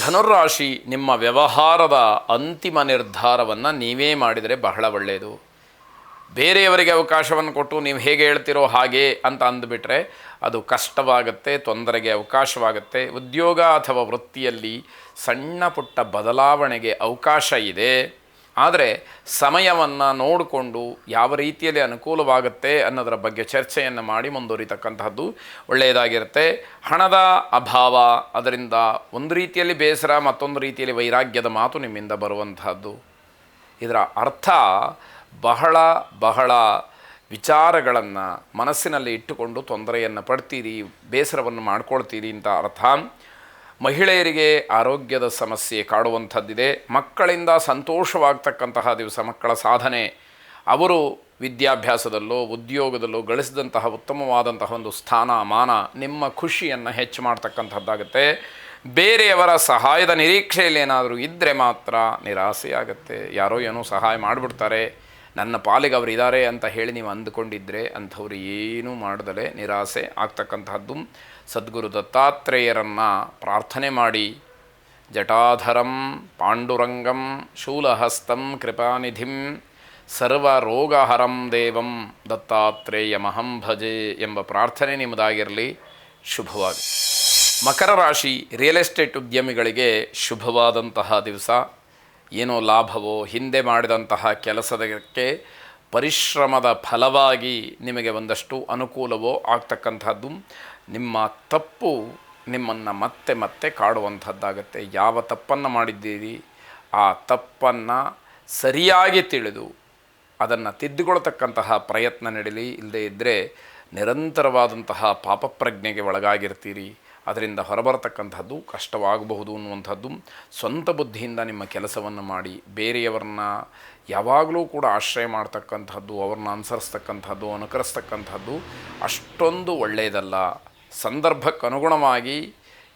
ಧನುರಾಶಿ, ನಿಮ್ಮ ವ್ಯವಹಾರದ ಅಂತಿಮ ನಿರ್ಧಾರವನ್ನು ನೀವೇ ಮಾಡಿದರೆ ಬಹಳ ಒಳ್ಳೆಯದು. ಬೇರೆಯವರಿಗೆ ಅವಕಾಶವನ್ನು ಕೊಟ್ಟು ನೀವು ಹೇಗೆ ಹೇಳ್ತಿರೋ ಹಾಗೆ ಅಂತ ಅಂದುಬಿಟ್ರೆ ಅದು ಕಷ್ಟವಾಗುತ್ತೆ, ತೊಂದರೆಗೆ ಅವಕಾಶವಾಗುತ್ತೆ. ಉದ್ಯೋಗ ಅಥವಾ ವೃತ್ತಿಯಲ್ಲಿ ಸಣ್ಣ ಪುಟ್ಟ ಬದಲಾವಣೆಗೆ ಅವಕಾಶ ಇದೆ. ಆದರೆ ಸಮಯವನ್ನು ನೋಡಿಕೊಂಡು ಯಾವ ರೀತಿಯಲ್ಲಿ ಅನುಕೂಲವಾಗುತ್ತೆ ಅನ್ನೋದರ ಬಗ್ಗೆ ಚರ್ಚೆಯನ್ನು ಮಾಡಿ ಮುಂದುವರಿತಕ್ಕಂತಹದ್ದು ಒಳ್ಳೆಯದಾಗಿರುತ್ತೆ. ಹಣದ ಅಭಾವ, ಅದರಿಂದ ಒಂದು ರೀತಿಯಲ್ಲಿ ಬೇಸರ, ಮತ್ತೊಂದು ರೀತಿಯಲ್ಲಿ ವೈರಾಗ್ಯದ ಮಾತು ನಿಮ್ಮಿಂದ ಬರುವಂತಹದ್ದು. ಇದರ ಅರ್ಥ ಬಹಳ ಬಹಳ ವಿಚಾರಗಳನ್ನು ಮನಸ್ಸಿನಲ್ಲಿ ಇಟ್ಟುಕೊಂಡು ತೊಂದರೆಯನ್ನು ಪಡ್ತೀರಿ, ಬೇಸರವನ್ನು ಮಾಡ್ಕೊಳ್ತೀರಿ ಅಂತ ಅರ್ಥ. ಮಹಿಳೆಯರಿಗೆ ಆರೋಗ್ಯದ ಸಮಸ್ಯೆ ಕಾಡುವಂಥದ್ದಿದೆ. ಮಕ್ಕಳಿಂದ ಸಂತೋಷವಾಗ್ತಕ್ಕಂತಹ ದಿವಸ, ಮಕ್ಕಳ ಸಾಧನೆ, ಅವರು ವಿದ್ಯಾಭ್ಯಾಸದಲ್ಲೋ ಉದ್ಯೋಗದಲ್ಲೋ ಗಳಿಸಿದಂತಹ ಉತ್ತಮವಾದಂತಹ ಒಂದು ಸ್ಥಾನ ಮಾನ ನಿಮ್ಮ ಖುಷಿಯನ್ನು ಹೆಚ್ಚು ಮಾಡ್ತಕ್ಕಂಥದ್ದಾಗುತ್ತೆ. ಬೇರೆಯವರ ಸಹಾಯದ ನಿರೀಕ್ಷೆಯಲ್ಲಿ ಏನಾದರೂ ಇದ್ದರೆ ಮಾತ್ರ ನಿರಾಸೆಯಾಗುತ್ತೆ. ಯಾರೋ ಏನೋ ಸಹಾಯ ಮಾಡಿಬಿಡ್ತಾರೆ, ನನ್ನ ಪಾಲಿಗೆ ಅವರು ಇದ್ದಾರೆ ಅಂತ ಹೇಳಿ ನೀವು ಅಂದುಕೊಂಡಿದ್ದರೆ ಅಂಥವ್ರು ಏನೂ ಮಾಡದಲೇ ನಿರಾಸೆ ಆಗ್ತಕ್ಕಂತಹದ್ದು. ಸದ್ಗುರು ದತ್ತಾತ್ರೇಯರನ್ನು ಪ್ರಾರ್ಥನೆ ಮಾಡಿ, ಜಟಾಧರಂ ಪಾಂಡುರಂಗಂ ಶೂಲಹಸ್ತಂ ಕೃಪಾನಿಧಿಂ ಸರ್ವರೋಗಹರಂ ದೇವಂ ದತ್ತಾತ್ರೇಯಮಹಂ ಭಜೆ ಎಂಬ ಪ್ರಾರ್ಥನೆ ನಿಮ್ಮದಾಗಿರಲಿ. ಶುಭವಾಗಿ. ಮಕರ ರಾಶಿ, ರಿಯಲ್ ಎಸ್ಟೇಟ್ ಉದ್ಯಮಿಗಳಿಗೆ ಶುಭವಾದಂತಹ ದಿವಸ. ಏನೋ ಲಾಭವೋ, ಹಿಂದೆ ಮಾಡಿದಂತಹ ಕೆಲಸದಕ್ಕೆ ಪರಿಶ್ರಮದ ಫಲವಾಗಿ ನಿಮಗೆ ಒಂದಷ್ಟು ಅನುಕೂಲವೋ ಆಗ್ತಕ್ಕಂಥದ್ದು. ನಿಮ್ಮ ತಪ್ಪು ನಿಮ್ಮನ್ನು ಮತ್ತೆ ಮತ್ತೆ ಕಾಡುವಂಥದ್ದಾಗತ್ತೆ. ಯಾವ ತಪ್ಪನ್ನು ಮಾಡಿದ್ದೀರಿ ಆ ತಪ್ಪನ್ನು ಸರಿಯಾಗಿ ತಿಳಿದು ಅದನ್ನು ತಿದ್ದುಕೊಳ್ತಕ್ಕಂತಹ ಪ್ರಯತ್ನ ನಡೀಲಿ. ಇಲ್ಲದೇ ಇದ್ದರೆ ನಿರಂತರವಾದಂತಹ ಪಾಪಪ್ರಜ್ಞೆಗೆ ಒಳಗಾಗಿರ್ತೀರಿ. ಅದರಿಂದ ಹೊರಬರತಕ್ಕಂಥದ್ದು ಕಷ್ಟವಾಗಬಹುದು ಅನ್ನುವಂಥದ್ದು. ಸ್ವಂತ ಬುದ್ಧಿಯಿಂದ ನಿಮ್ಮ ಕೆಲಸವನ್ನು ಮಾಡಿ, ಬೇರೆಯವರನ್ನ ಯಾವಾಗಲೂ ಕೂಡ ಆಶ್ರಯ ಮಾಡ್ತಕ್ಕಂಥದ್ದು, ಅವ್ರನ್ನ ಅನುಸರಿಸ್ತಕ್ಕಂಥದ್ದು, ಅನುಕರಿಸ್ತಕ್ಕಂಥದ್ದು ಅಷ್ಟೊಂದು ಒಳ್ಳೆಯದಲ್ಲ. ಸಂದರ್ಭಕ್ಕೆ ಅನುಗುಣವಾಗಿ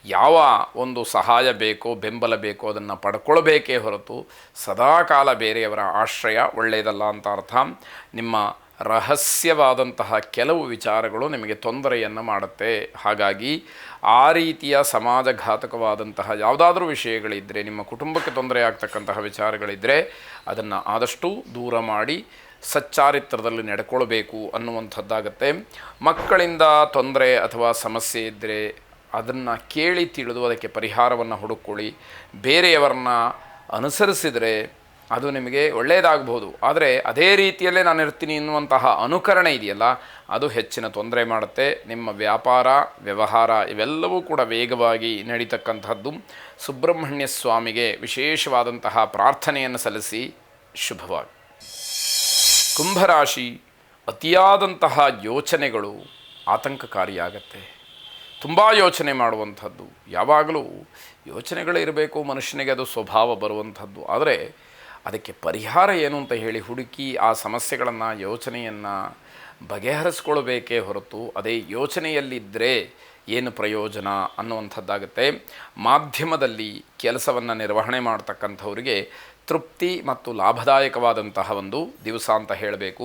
ಯಾವ ಒಂದು ಸಹಾಯ ಬೇಕೋ, ಬೆಂಬಲ ಬೇಕೋ ಅದನ್ನು ಪಡ್ಕೊಳ್ಬೇಕೇ ಹೊರತು ಸದಾಕಾಲ ಬೇರೆಯವರ ಆಶ್ರಯ ಒಳ್ಳೆಯದಲ್ಲ ಅಂತ ಅರ್ಥ. ನಿಮ್ಮ ರಹಸ್ಯವಾದಂತಹ ಕೆಲವು ವಿಚಾರಗಳು ನಿಮಗೆ ತೊಂದರೆಯನ್ನು ಮಾಡುತ್ತೆ. ಹಾಗಾಗಿ ಆ ರೀತಿಯ ಸಮಾಜಘಾತಕವಾದಂತಹ ಯಾವುದಾದ್ರೂ ವಿಷಯಗಳಿದ್ದರೆ, ನಿಮ್ಮ ಕುಟುಂಬಕ್ಕೆ ತೊಂದರೆ ಆಗ್ತಕ್ಕಂತಹ ವಿಚಾರಗಳಿದ್ದರೆ ಅದನ್ನು ಆದಷ್ಟು ದೂರ ಮಾಡಿ ಸಚ್ಚಾರಿತ್ರದಲ್ಲಿ ನಡ್ಕೊಳ್ಬೇಕು ಅನ್ನುವಂಥದ್ದಾಗತ್ತೆ. ಮಕ್ಕಳಿಂದ ತೊಂದರೆ ಅಥವಾ ಸಮಸ್ಯೆ ಇದ್ದರೆ ಅದನ್ನು ಕೇಳಿ ತಿಳಿದು ಅದಕ್ಕೆ ಪರಿಹಾರವನ್ನು ಹುಡುಕೊಳ್ಳಿ. ಬೇರೆಯವರನ್ನ ಅನುಸರಿಸಿದರೆ ಅದು ನಿಮಗೆ ಒಳ್ಳೆಯದಾಗಬಹುದು. ಆದರೆ ಅದೇ ರೀತಿಯಲ್ಲೇ ನಾನು ಇರ್ತೀನಿ ಎನ್ನುವಂತಹ ಅನುಕರಣೆ ಇದೆಯಲ್ಲ, ಅದು ಹೆಚ್ಚಿನ ತೊಂದರೆ ಮಾಡುತ್ತೆ. ನಿಮ್ಮ ವ್ಯಾಪಾರ ವ್ಯವಹಾರ ಇವೆಲ್ಲವೂ ಕೂಡ ವೇಗವಾಗಿ ನಡೀತಕ್ಕಂಥದ್ದು. ಸುಬ್ರಹ್ಮಣ್ಯ ಸ್ವಾಮಿಗೆ ವಿಶೇಷವಾದಂತಹ ಪ್ರಾರ್ಥನೆಯನ್ನು ಸಲ್ಲಿಸಿ. ಶುಭವಾಗಿ. ಕುಂಭರಾಶಿ, ಅತಿಯಾದಂತಹ ಯೋಚನೆಗಳು ಆತಂಕಕಾರಿಯಾಗತ್ತೆ. ತುಂಬ ಯೋಚನೆ ಮಾಡುವಂಥದ್ದು, ಯಾವಾಗಲೂ ಯೋಚನೆಗಳಿರಬೇಕು ಮನುಷ್ಯನಿಗೆ, ಅದು ಸ್ವಭಾವ ಬರುವಂಥದ್ದು. ಆದರೆ ಅದಕ್ಕೆ ಪರಿಹಾರ ಏನು ಅಂತ ಹೇಳಿ ಹುಡುಕಿ ಆ ಸಮಸ್ಯೆಗಳನ್ನು, ಯೋಚನೆಯನ್ನು ಬಗೆಹರಿಸ್ಕೊಳ್ಬೇಕೇ ಹೊರತು ಅದೇ ಯೋಚನೆಯಲ್ಲಿದ್ದರೆ ಏನು ಪ್ರಯೋಜನ ಅನ್ನುವಂಥದ್ದಾಗುತ್ತೆ. ಮಾಧ್ಯಮದಲ್ಲಿ ಕೆಲಸವನ್ನು ನಿರ್ವಹಣೆ ಮಾಡ್ತಕ್ಕಂಥವರಿಗೆ ತೃಪ್ತಿ ಮತ್ತು ಲಾಭದಾಯಕವಾದಂತಹ ಒಂದು ದಿವಸ ಅಂತ ಹೇಳಬೇಕು.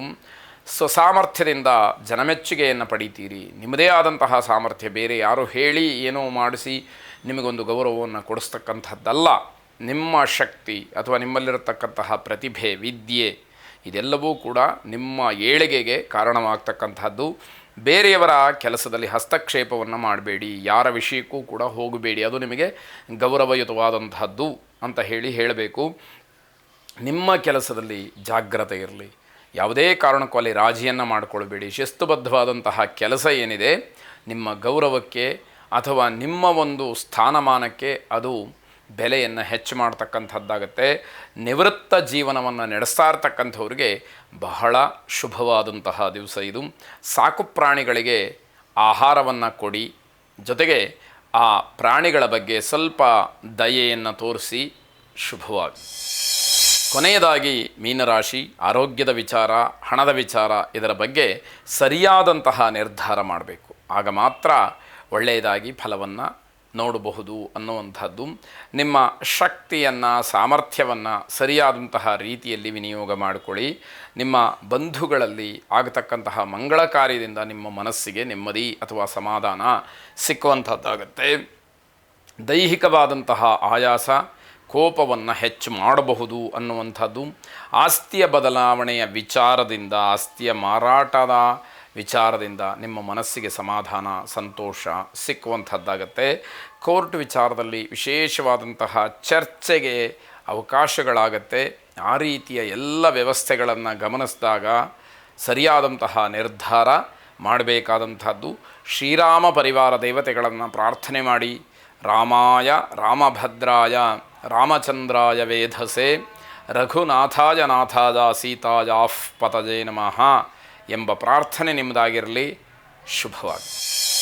ಸ್ವಸಾಮರ್ಥ್ಯದಿಂದ ಜನಮೆಚ್ಚುಗೆಯನ್ನು ಪಡಿತೀರಿ. ನಿಮ್ಮದೇ ಆದಂತಹ ಸಾಮರ್ಥ್ಯ, ಬೇರೆ ಯಾರು ಹೇಳಿ ಏನೋ ಮಾಡಿಸಿ ನಿಮಗೊಂದು ಗೌರವವನ್ನು ಕೊಡಿಸ್ತಕ್ಕಂಥದ್ದಲ್ಲ. ನಿಮ್ಮ ಶಕ್ತಿ ಅಥವಾ ನಿಮ್ಮಲ್ಲಿರತಕ್ಕಂತಹ ಪ್ರತಿಭೆ, ವಿದ್ಯೆ ಇದೆಲ್ಲವೂ ಕೂಡ ನಿಮ್ಮ ಏಳಿಗೆಗೆ ಕಾರಣವಾಗ್ತಕ್ಕಂಥದ್ದು. ಬೇರೆಯವರ ಕೆಲಸದಲ್ಲಿ ಹಸ್ತಕ್ಷೇಪವನ್ನು ಮಾಡಬೇಡಿ, ಯಾರ ವಿಷಯಕ್ಕೂ ಕೂಡ ಹೋಗಬೇಡಿ, ಅದು ನಿಮಗೆ ಗೌರವಯುತವಾದಂತಹದ್ದು ಅಂತ ಹೇಳಬೇಕು. ನಿಮ್ಮ ಕೆಲಸದಲ್ಲಿ ಜಾಗ್ರತೆ ಇರಲಿ. ಯಾವುದೇ ಕಾರಣಕ್ಕೂ ಅಲ್ಲಿ ರಾಜಿಯನ್ನು ಮಾಡಿಕೊಳ್ಬೇಡಿ. ಶಿಸ್ತುಬದ್ಧವಾದಂತಹ ಕೆಲಸ ಏನಿದೆ ನಿಮ್ಮ ಗೌರವಕ್ಕೆ ಅಥವಾ ನಿಮ್ಮ ಒಂದು ಸ್ಥಾನಮಾನಕ್ಕೆ ಅದು ಬೆಲೆಯನ್ನು ಹೆಚ್ಚು ಮಾಡ್ತಕ್ಕಂಥದ್ದಾಗತ್ತೆ. ನಿವೃತ್ತ ಜೀವನವನ್ನು ನಡೆಸ್ತಾ ಇರ್ತಕ್ಕಂಥವ್ರಿಗೆ ಬಹಳ ಶುಭವಾದಂತಹ ದಿವಸ ಇದು. ಸಾಕು ಪ್ರಾಣಿಗಳಿಗೆ ಆಹಾರವನ್ನು ಕೊಡಿ, ಜೊತೆಗೆ ಆ ಪ್ರಾಣಿಗಳ ಬಗ್ಗೆ ಸ್ವಲ್ಪ ದಯೆಯನ್ನು ತೋರಿಸಿ. ಶುಭವಾಗಿ. ಕೊನೆಯದಾಗಿ ಮೀನರಾಶಿ, ಆರೋಗ್ಯದ ವಿಚಾರ, ಹಣದ ವಿಚಾರ ಇದರ ಬಗ್ಗೆ ಸರಿಯಾದಂತಹ ನಿರ್ಧಾರ ಮಾಡಬೇಕು. ಆಗ ಮಾತ್ರ ಒಳ್ಳೆಯದಾಗಿ ಫಲವನ್ನು ನೋಡಬಹುದು ಅನ್ನುವಂಥದ್ದು. ನಿಮ್ಮ ಶಕ್ತಿಯನ್ನು, ಸಾಮರ್ಥ್ಯವನ್ನು ಸರಿಯಾದಂತಹ ರೀತಿಯಲ್ಲಿ ವಿನಿಯೋಗ ಮಾಡಿಕೊಳ್ಳಿ. ನಿಮ್ಮ ಬಂಧುಗಳಲ್ಲಿ ಆಗತಕ್ಕಂತಹ ಮಂಗಳ ಕಾರ್ಯದಿಂದ ನಿಮ್ಮ ಮನಸ್ಸಿಗೆ ನೆಮ್ಮದಿ ಅಥವಾ ಸಮಾಧಾನ ಸಿಕ್ಕುವಂಥದ್ದಾಗತ್ತೆ. ದೈಹಿಕವಾದಂತಹ ಆಯಾಸ ಕೋಪವನ್ನು ಹೆಚ್ಚು ಮಾಡಬಹುದು ಅನ್ನುವಂಥದ್ದು, ಆಸ್ತಿಯ ಬದಲಾವಣೆಯ ವಿಚಾರದಿಂದ, ಆಸ್ತಿಯ ಮಾರಾಟದ ವಿಚಾರದಿಂದ ನಿಮ್ಮ ಮನಸ್ಸಿಗೆ ಸಮಾಧಾನ ಸಂತೋಷ ಸಿಕ್ಕುವಂಥದ್ದಾಗತ್ತೆ. ಕೋರ್ಟ್ ವಿಚಾರದಲ್ಲಿ ವಿಶೇಷವಾದಂತಹ ಚರ್ಚೆಗೆ ಅವಕಾಶಗಳಾಗತ್ತೆ. ಆ ರೀತಿಯ ಎಲ್ಲ ವ್ಯವಸ್ಥೆಗಳನ್ನು ಗಮನಿಸಿದಾಗ ಸರಿಯಾದಂತಹ ನಿರ್ಧಾರ ಮಾಡಬೇಕಾದಂಥದ್ದು. ಶ್ರೀರಾಮ ಪರಿವಾರ ದೇವತೆಗಳನ್ನು ಪ್ರಾರ್ಥನೆ ಮಾಡಿ, ರಾಮಾಯ ರಾಮಭದ್ರಾಯ ರಾಮಚಂದ್ರಾಯ ವೇಧಸೆ ರಘುನಾಥಾಯ ನಾಥಾಯ ಸೀತಾಯಾಃ ಪತಜೇ ನಮಃ ಎಂಬ ಪ್ರಾರ್ಥನೆ ನಿಮ್ಮದಾಗಿರಲಿ. ಶುಭವಾಗಿ.